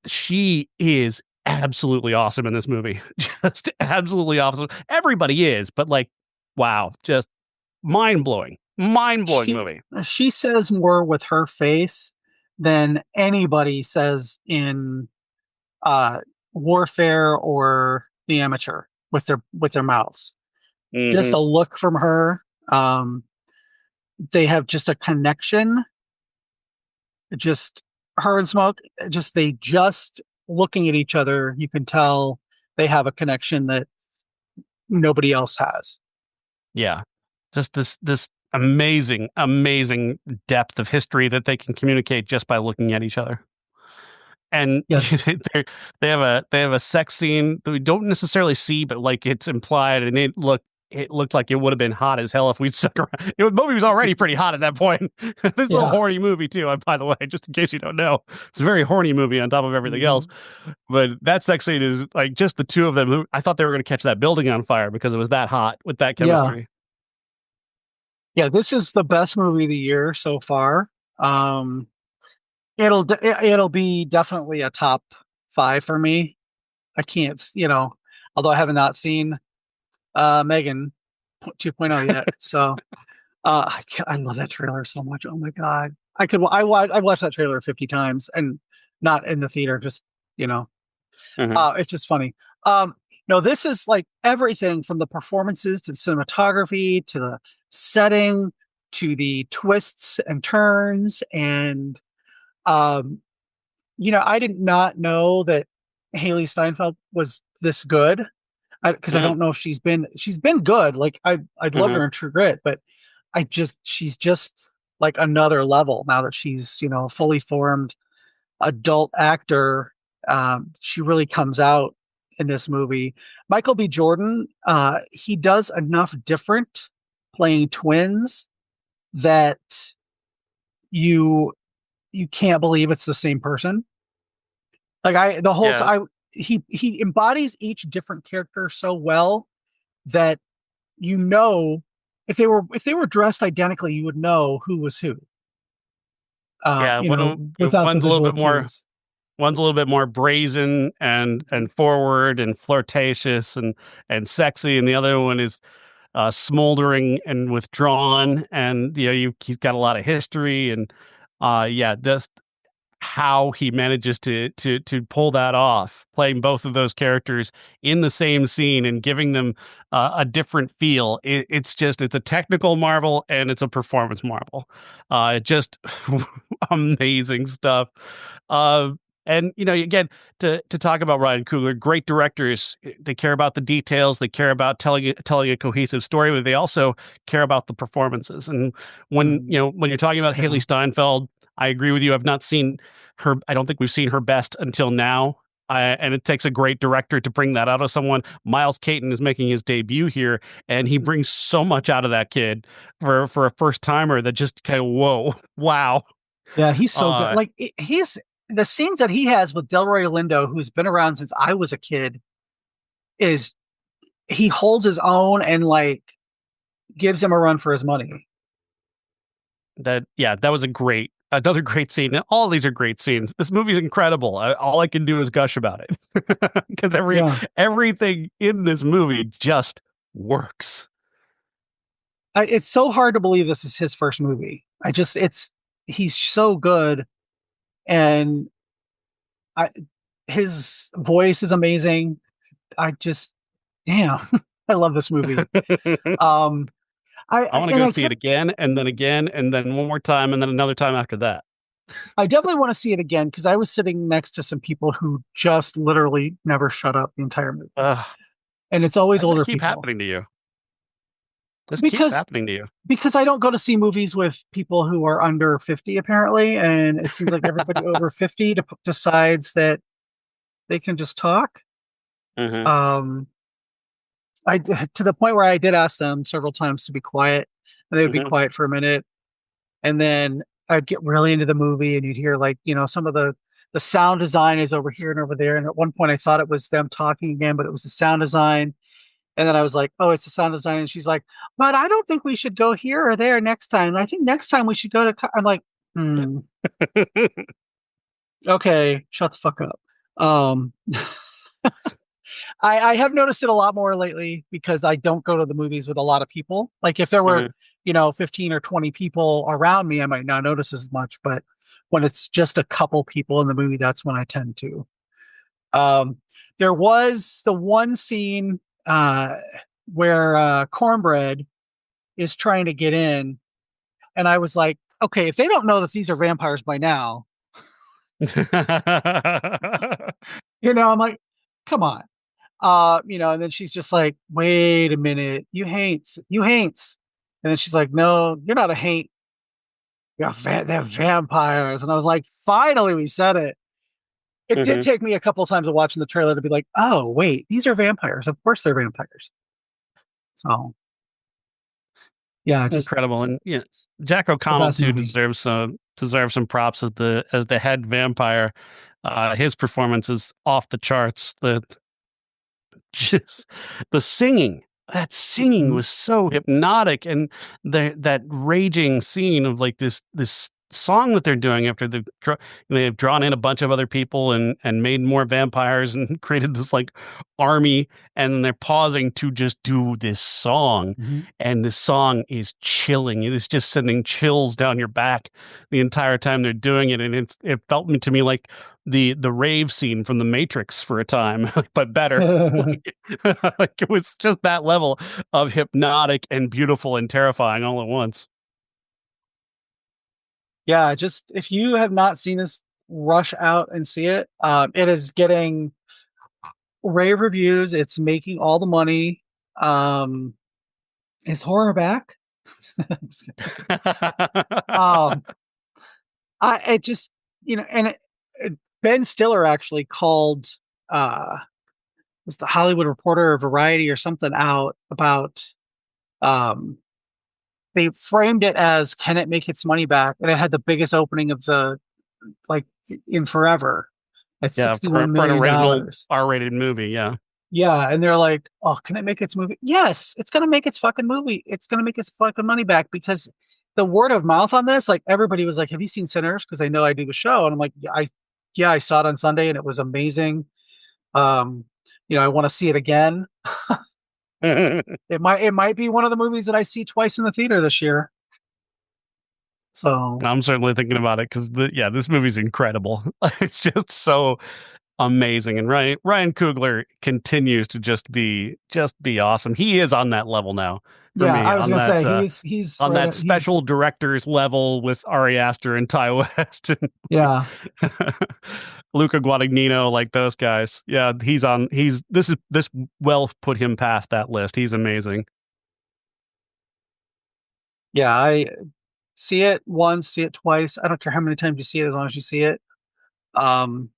She is absolutely awesome in this movie. Just absolutely awesome. Everybody is, but like, wow, just mind-blowing movie. She says more with her face than anybody says in Warfare or The Amateur with their mouths. Mm-hmm. Just a look from her. They have just a connection. Just her and Smoke, they looking at each other, you can tell they have a connection that nobody else has. Yeah. Just this amazing depth of history that they can communicate just by looking at each other. And yes. they have a sex scene that we don't necessarily see, but like it's implied, and it looked like it would have been hot as hell if we stuck around. The movie was already pretty hot at that point. This is a horny movie too, by the way, just in case you don't know. It's a very horny movie on top of everything else. But that sex scene is like just the two of them. I thought they were going to catch that building on fire because it was that hot with that chemistry. Yeah, this is the best movie of the year so far. It'll be definitely a top 5 for me. I can't, although I have not seen Megan 2.0 yet. So I love that trailer so much. Oh my God. I watched that trailer 50 times, and not in the theater, just, it's just funny. No, this is like everything from the performances to the cinematography to the setting to the twists and turns. And, I did not know that Haley Steinfeld was this good. Because I don't know if she's been good. Like I'd love her in True Grit, but she's just like another level now that she's, fully formed adult actor. She really comes out in this movie. Michael B. Jordan, he does enough different playing twins that you can't believe it's the same person. Like the whole time, he embodies each different character so well that if they were dressed identically, you would know who was who. Without one's a little bit more. One's a little bit more brazen and forward and flirtatious and sexy, and the other one is smoldering and withdrawn, and he's got a lot of history, and yeah, just how he manages to pull that off, playing both of those characters in the same scene and giving them a different feel. It's a technical marvel and it's a performance marvel. Just amazing stuff. And again, to talk about Ryan Coogler, great directors. They care about the details. They care about telling a cohesive story, but they also care about the performances. And when you're talking about Haley Steinfeld, I agree with you. I've not seen her. I don't think we've seen her best until now. And it takes a great director to bring that out of someone. Miles Caton is making his debut here, and he brings so much out of that kid for a first timer that just kind of, whoa, wow. Yeah, he's so good. Like he's the scenes that he has with Delroy Lindo, who's been around since I was a kid, is he holds his own and like gives him a run for his money. That was another great scene. All of these are great scenes. This movie's incredible. All I can do is gush about it because everything in this movie just works. It's so hard to believe this is his first movie. He's so good, and his voice is amazing. I love this movie. I want to go see it again, and then again, and then one more time, and then another time after that. I definitely want to see it again because I was sitting next to some people who just literally never shut up the entire movie. And it's always older people. Happening to you? This keeps happening to you. Because I don't go to see movies with people who are under 50, apparently, and it seems like everybody over 50 decides that they can just talk. Mm-hmm. To the point where I did ask them several times to be quiet, and they would be quiet for a minute, and then I'd get really into the movie, and you'd hear some of the sound design is over here and over there, and at one point I thought it was them talking again, but it was the sound design, and then I was like, oh, it's the sound design, and she's like, but I don't think we should go here or there next time. I think next time we should go to. I'm like, okay, shut the fuck up. I have noticed it a lot more lately because I don't go to the movies with a lot of people. Like if there were, 15 or 20 people around me, I might not notice as much. But when it's just a couple people in the movie, that's when I tend to. There was the one scene where Cornbread is trying to get in. And I was like, okay, if they don't know that these are vampires by now, I'm like, come on. And then she's just like, wait a minute, you haints. And then she's like, no, you're not a haint. They're vampires. And I was like, finally, we said it. It did take me a couple of times of watching the trailer to be like, oh, wait, these are vampires. Of course they're vampires. So, yeah. Just incredible. And Jack O'Connell, too, deserves some props as the head vampire. His performance is off the charts. The singing. That singing was so hypnotic, and that raging scene of like this song that they're doing after they've drawn in a bunch of other people and made more vampires and created this like army, and then they're pausing to just do this song, and this song is chilling. It is just sending chills down your back the entire time they're doing it, and it felt to me like the rave scene from The Matrix for a time, but better. Like it was just that level of hypnotic and beautiful and terrifying all at once. Yeah, just if you have not seen this, rush out and see it. It is getting rave reviews. It's making all the money. Is horror back? Ben Stiller actually called was the Hollywood Reporter or Variety or something out about they framed it as, can it make its money back? And it had the biggest opening of in forever at $61 million. For an original R-rated movie, yeah. Yeah, and they're like, oh, can it make its movie? Yes, it's going to make its fucking movie. It's going to make its fucking money back because the word of mouth on this, like everybody was like, have you seen Sinners? Because they know I do the show. And I'm like, I saw it on Sunday and it was amazing. I want to see it again. It might be one of the movies that I see twice in the theater this year. So I'm certainly thinking about it because this movie's incredible. It's just so amazing, and Ryan Coogler continues to just be awesome. He is on that level now for yeah, me I was gonna say he's on right. that He's special directors level with Ari Aster and Ty West and yeah. Luca Guadagnino, like those guys. Yeah, he's on. This well put him past that list. He's amazing. Yeah, I see it once, see it twice. I don't care how many times you see it, as long as you see it. Um,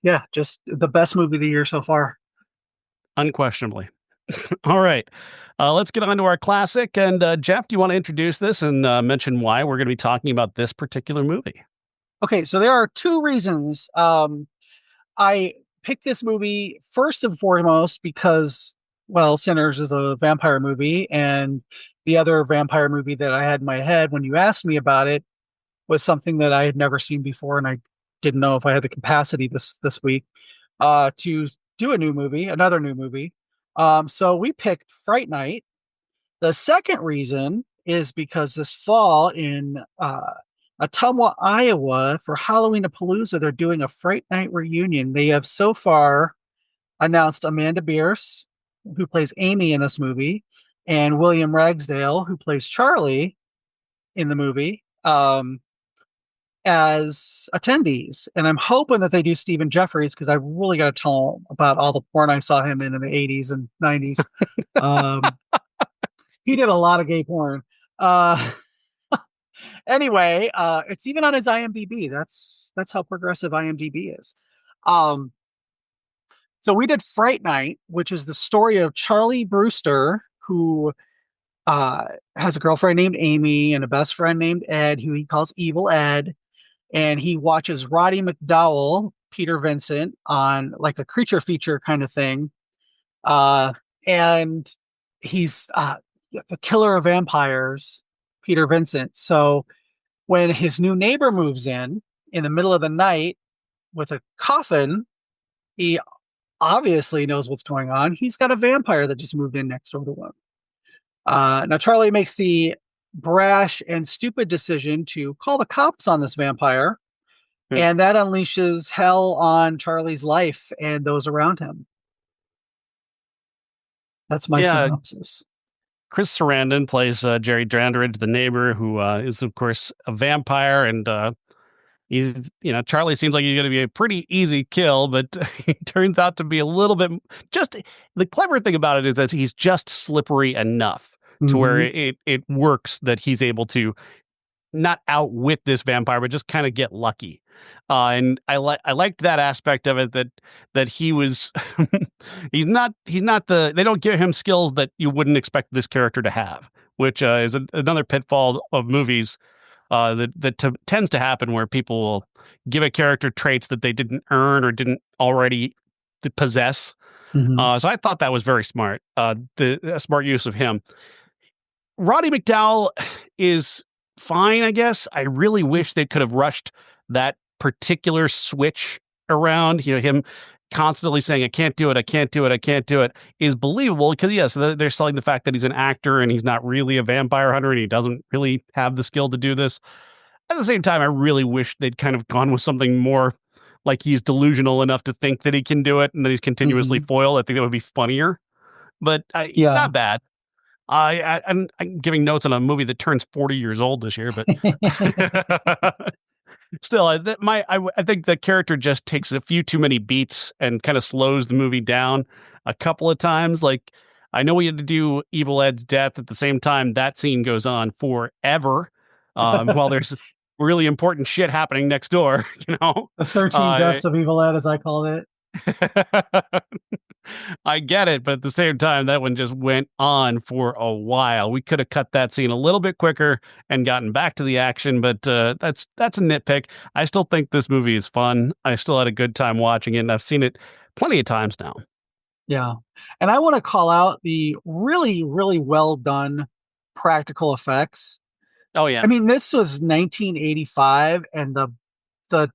yeah, just the best movie of the year so far. Unquestionably. All right. Let's get on to our classic. And Jeff, do you want to introduce this and mention why we're going to be talking about this particular movie? Okay, so there are two reasons I picked this movie first and foremost because, well, Sinners is a vampire movie, and the other vampire movie that I had in my head when you asked me about it was something that I had never seen before, and I didn't know if I had the capacity this week to do another new movie. So we picked Fright Night. The second reason is because this fall in Ottumwa, Iowa, for Halloween-a-Palooza, they're doing a Fright Night reunion. They have so far announced Amanda Bierce, who plays Amy in this movie, and William Ragsdale, who plays Charlie in the movie, as attendees. And I'm hoping that they do Stephen Jeffries because I really got to tell them about all the porn I saw him in the 80s and 90s. Um, he did a lot of gay porn. Uh, anyway, it's even on his IMDb. That's how progressive IMDb is. Um, so we did Fright Night, which is the story of Charlie Brewster, who has a girlfriend named Amy and a best friend named Ed, who he calls Evil Ed. And he watches Roddy McDowell, Peter Vincent, on like a creature feature kind of thing. And he's the killer of vampires, Peter Vincent. So when his new neighbor moves in the middle of the night with a coffin, he obviously knows what's going on. He's got a vampire that just moved in next door to him. Now, Charlie makes the brash and stupid decision to call the cops on this vampire, and that unleashes hell on Charlie's life and those around him. That's my Yeah, synopsis. Chris Sarandon plays Jerry Dandridge, the neighbor, who is, of course, a vampire. And Charlie seems like he's going to be a pretty easy kill, but he turns out to be a little bit. Just the clever thing about it is that he's just slippery enough to where it works that he's able to not outwit this vampire, but just kind of get lucky. And I liked that aspect of it, that he was he's not they don't give him skills that you wouldn't expect this character to have, which is another pitfall of movies that tends to happen, where people will give a character traits that they didn't earn or didn't already possess. So I thought that was very smart. The smart use of him. Roddy McDowell is fine, I guess. I really wish they could have rushed that particular switch around. Him constantly saying, I can't do it, I can't do it, I can't do it, is believable because, yes, they're selling the fact that he's an actor and he's not really a vampire hunter and he doesn't really have the skill to do this. At the same time, I really wish they'd kind of gone with something more like he's delusional enough to think that he can do it and that he's continuously foiled. I think that would be funnier. But he's not bad. I'm giving notes on a movie that turns 40 years old this year, but still, I think the character just takes a few too many beats and kind of slows the movie down a couple of times. Like, I know we had to do Evil Ed's death at the same time. That scene goes on forever while there's really important shit happening next door. The 13 deaths of Evil Ed, as I called it. I get it, but at the same time, that one just went on for a while. We could have cut that scene a little bit quicker and gotten back to the action, but that's a nitpick. I still think this movie is fun. I still had a good time watching it, and I've seen it plenty of times now. Yeah. And I want to call out the really, really well done practical effects. Oh, yeah. I mean, this was 1985, and the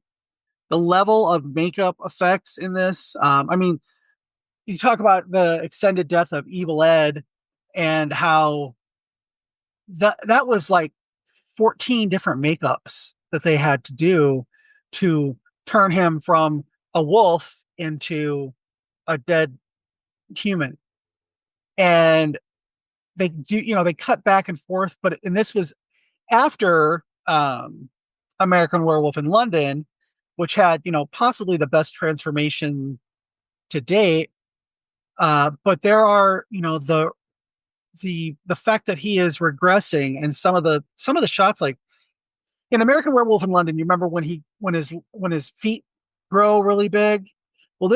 level of makeup effects in this, I mean, you talk about the extended death of Evil Ed and how that was like 14 different makeups that they had to do to turn him from a wolf into a dead human. And they do, they cut back and forth, and this was after American Werewolf in London, which had, possibly the best transformation to date. But there are, the fact that he is regressing, and some of the shots, like in American Werewolf in London, you remember when his feet grow really big? Well, Mhm.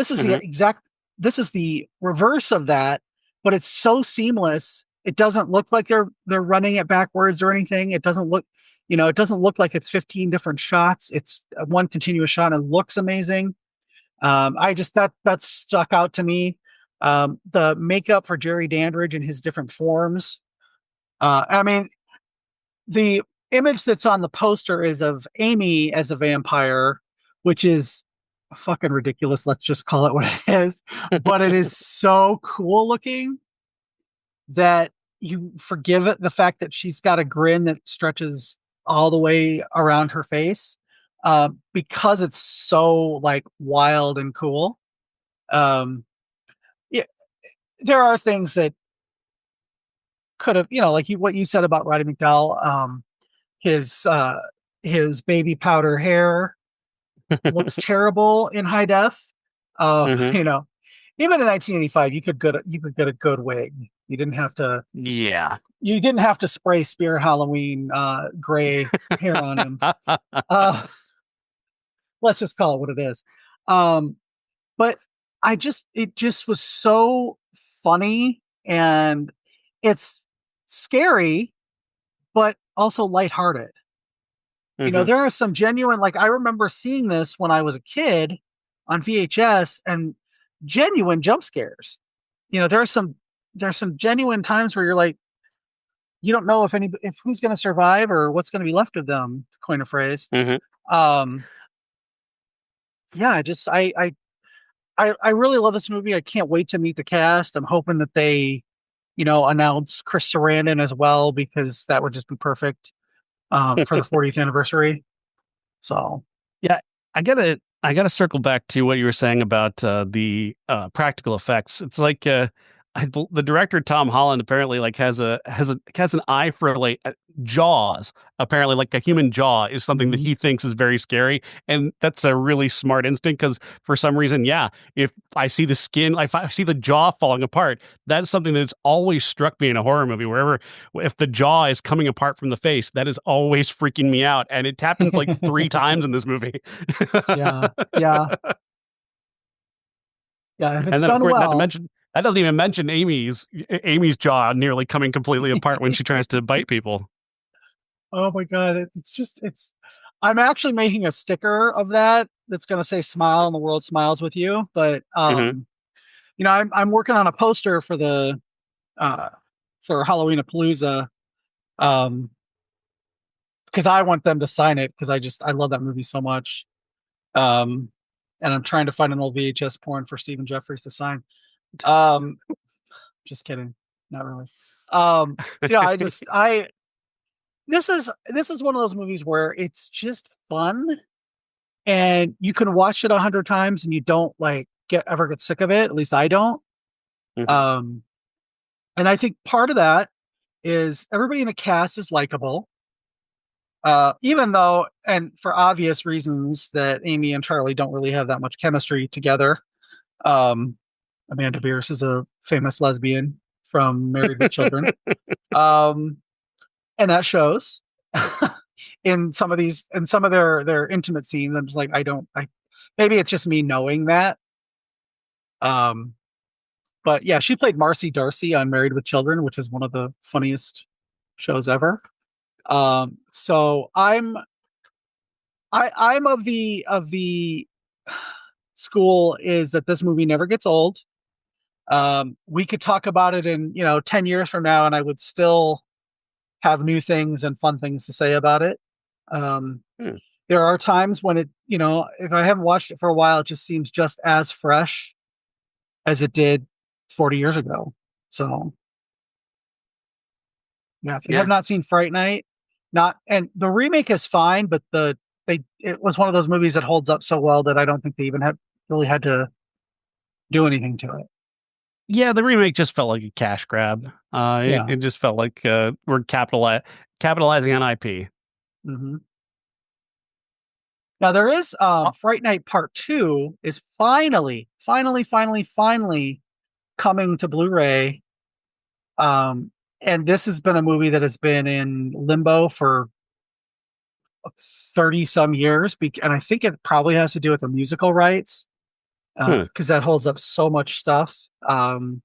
this is the reverse of that, but it's so seamless. It doesn't look like they're running it backwards or anything. It doesn't look like it's 15 different shots. It's one continuous shot and it looks amazing. I just that stuck out to me. The makeup for Jerry Dandridge in his different forms. I mean, the image that's on the poster is of Amy as a vampire, which is fucking ridiculous. Let's just call it what it is. But it is so cool looking that you forgive it the fact that she's got a grin that stretches all the way around her face, because it's so like wild and cool. Um, yeah, there are things that could have, like what you said about Roddy McDowell. His his baby powder hair looks terrible in high def. Mhm. Even in 1985, you could get a good wig. You didn't have to Yeah. you didn't have to spray Spirit Halloween gray hair on him. Uh, let's just call it what it is. Um, but it just was so funny, and it's scary, but also lighthearted. Mhm. There are some genuine, like, I remember seeing this when I was a kid on VHS, and genuine jump scares. There's some genuine times where you're like, you don't know if who's going to survive or what's going to be left of them, to coin a phrase. Mhm. Um, yeah, I really love this movie. I can't wait to meet the cast. I'm hoping that they, announce Chris Sarandon as well, because that would just be perfect for the 40th anniversary. So, Yeah, I gotta circle back to what you were saying about the practical effects. It's like the director Tom Holland apparently like has an eye for like jaws. Apparently, like a human jaw is something that mhm. he thinks is very scary, and that's a really smart instinct because for some reason, yeah, if I see the skin, if I see the jaw falling apart, that's something that's always struck me in a horror movie. Wherever if the jaw is coming apart from the face, that is always freaking me out, and it happens like three times in this movie. Yeah, yeah, yeah. If it's And then, of done course, not to well. mention that doesn't even mention Amy's jaw nearly coming completely apart when she tries to bite people. Oh my god, it's. I'm actually making a sticker of that's going to say "Smile and the world smiles with you." But Hmm. I'm working on a poster uh for Halloween Palooza, um, because I want them to sign it, because I love that movie so much. Um, and I'm trying to find an old VHS porn for Stephen Jeffries to sign. Um, just kidding, not really. I just I this is one of those movies where it's just fun, and you can watch it 100 times and you don't like get sick of it. At least I don't. Hmm. Um, and I think part of that is everybody in the cast is likable. Even though, and for obvious reasons, that Amy and Charlie don't really have that much chemistry together. Um, Amanda Beers is a famous lesbian from Married with Children. Um, and that shows in some of their intimate scenes. I'm just like, I maybe it's just me knowing that. Um, but yeah, she played Marcy Darcy on Married with Children, which is one of the funniest shows ever. So I'm of the school is that this movie never gets old. We could talk about it in 10 years from now, and I would still have new things and fun things to say about it. Um, Hmm. there are times when if I haven't watched it for a while, it just seems just as fresh. as it did 40 years ago. So yeah, if you have Yeah. not seen Fright Night, not and the remake is fine, but it was one of those movies that holds up so well that I don't think they even had really had to do anything to it. Yeah, the remake just felt like a cash grab. It Yeah. just felt like we're capitalizing on IP. Hmm. Now there is Oh, Fright Night Part 2 is finally coming to Blu-ray. Um, and this has been a movie that has been in limbo for 30 some years. And I think it probably has to do with the musical rights hmm. because that holds up so much stuff from,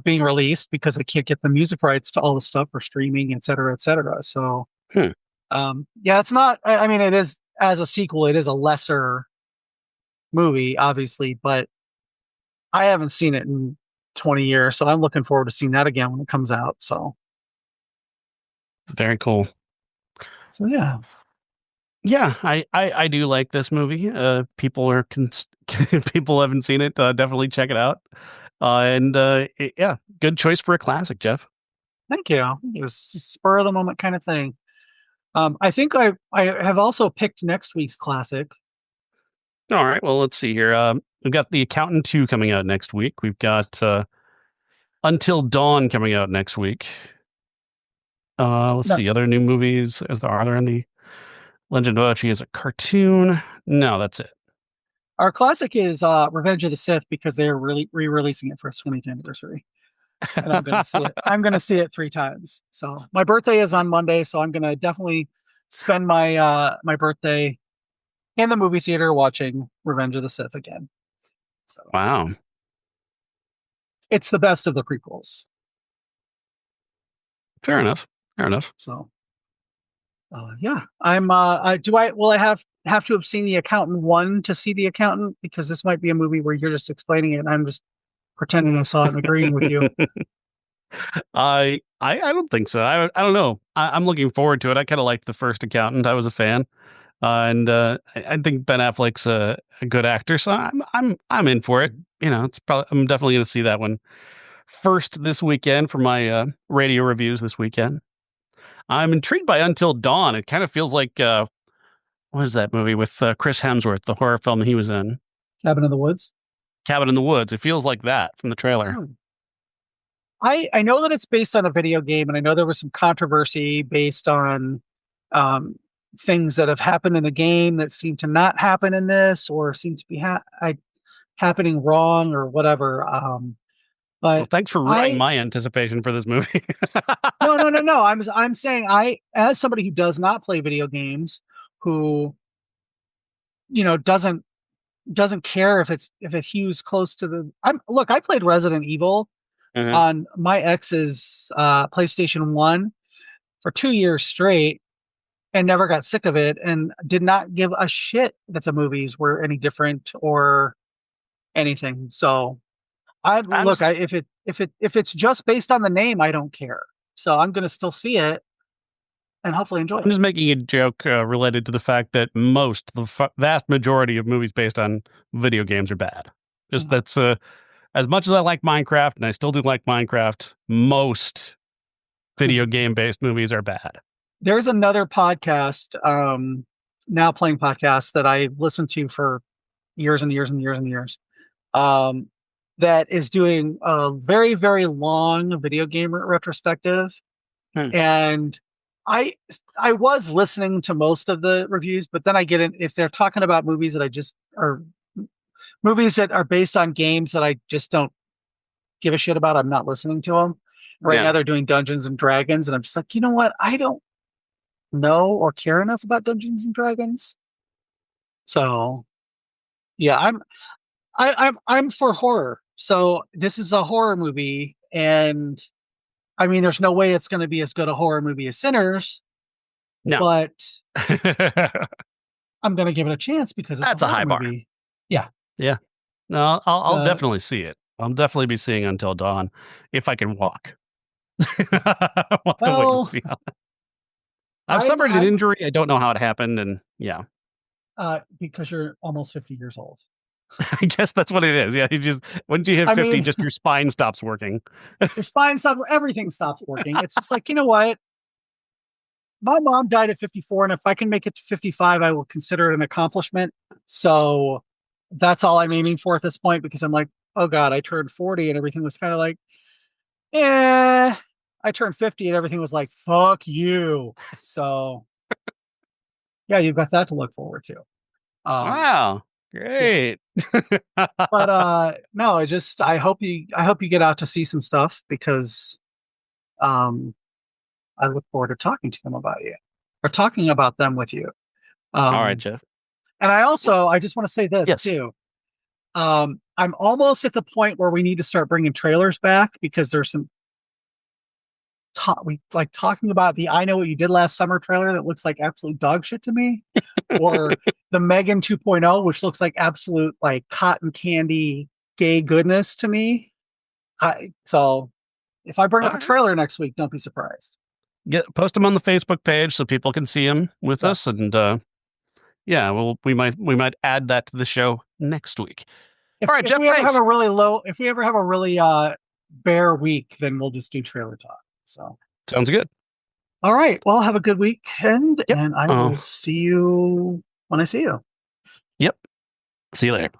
being released because they can't get the music rights to all the stuff for streaming, et cetera, et cetera. So, Hmm. yeah, it's not, I mean, it is, as a sequel, it is a lesser movie, obviously, but I haven't seen it in 20 years. So I'm looking forward to seeing that again when it comes out. Very cool. Yeah. Yeah, I do like this movie. People are people haven't seen it. Definitely check it out. Yeah, good choice for a classic, Jeff. Thank you. It was a spur of the moment kind of thing. I think I have also picked next week's classic. All right, well, let's see here. We've got The Accountant 2 coming out next week. We've got Until Dawn coming out next week. Let's No, see, other new movies. Are there any? Legend of Ochi is a cartoon. No, that's it. our classic is Revenge of the Sith because they're really re-releasing it for its 20th anniversary, and I'm going to see it. I'm going to see it 3 times. So my birthday is on Monday, so I'm going to definitely spend my birthday in the movie theater watching Revenge of the Sith again. So Wow. it's the best of the prequels. Fair enough. Fair enough. So yeah, I'm. Do I? Will I have to have seen The Accountant 1 to see The Accountant? Because this might be a movie where you're just explaining it, and I'm just pretending I saw it and agreeing with you. I don't think so. I don't know. I'm looking forward to it. I kind of liked the first Accountant. I was a fan, and I think Ben Affleck's a good actor, so I'm in for it. It's probably I'm definitely going to see that one first this weekend for my radio reviews this weekend. I'm intrigued by Until Dawn. It kind of feels like what is that movie with Chris Hemsworth, the horror film he was in, Cabin in the Woods. Cabin in the Woods. It feels like that from the trailer. Hmm. I know that it's based on a video game, and I know there was some controversy based on um, things that have happened in the game that seem to not happen in this, or seem to be happening wrong, or whatever. Well, But thanks for ruining I my anticipation for this movie. no. I'm saying as somebody who does not play video games, who doesn't care if it hews close to the. I played Resident Evil Mhm. on my ex's PlayStation 1 for 2 years straight and never got sick of it and did not give a shit that the movies were any different or anything. So I I'm look, just if it's just based on the name, I don't care. So I'm going to still see it and hopefully enjoy I'm it. just making a joke related to the fact that the vast majority of movies based on video games are bad. Just Yeah. that's as much as I like Minecraft, and I still do like Minecraft. Most video game based movies are bad. There's another podcast, now playing podcast that I listened to for years and years and years and years. Um, that is doing a very, very long video game retrospective. Hmm. And I I was listening to most of the reviews, but then I get in if they're talking about movies that I just are movies that are based on games that I just don't give a shit about, I'm not listening to them. Right now Yeah, they're doing Dungeons and Dragons, and I'm just like, you know what? I don't know or care enough about Dungeons and Dragons. So yeah, I'm for horror. So this is a horror movie, and I mean, there's no way it's going to be as good a horror movie as Sinners, no, but that's I'm going to give it a chance because it's a a horror high bar. movie. Yeah. Yeah, no, I'll Uh, definitely see it. I'll definitely be seeing Until Dawn if I can walk. We'll have to wait and well, see. I've suffered an I'm injury. I don't know how it happened, and yeah, because you're almost 50 years old. I guess that's what it is. Yeah, you just once you hit I 50, mean, just your spine stops working. your spine stops, everything stops working. It's just like, you know what? My mom died at 54, and if I can make it to 55, I will consider it an accomplishment. So that's all I'm aiming for at this point because I'm like, oh God, I turned 40 and everything was kind of like, eh. I turned 50 and everything was like, fuck you. So yeah, you've got that to look forward to. Wow. Yeah. Great. But no, I hope you get out to see some stuff because um I look forward to talking to them about you or talking about them with you. All right, Um Jeff. and I just want to say this Yes. too. I'm almost at the point where we need to start bringing trailers back because there's some we like talking about the I Know What You Did Last Summer trailer that looks like absolute dog shit to me, or the Megan 2.0, which looks like absolute like cotton candy gay goodness to me. So if I bring All up a right. trailer next week, don't be surprised. Post them on the Facebook page so people can see them with us, Yes. and yeah, well, we might add that to the show next week. If All right, if Jeff. we ever have Thanks. a really low, if we ever have a really bare week, then we'll just do trailer talk. So Sounds good. all right. Well, have a good weekend, Yep. and I will see you when I see you. Yep. See you later.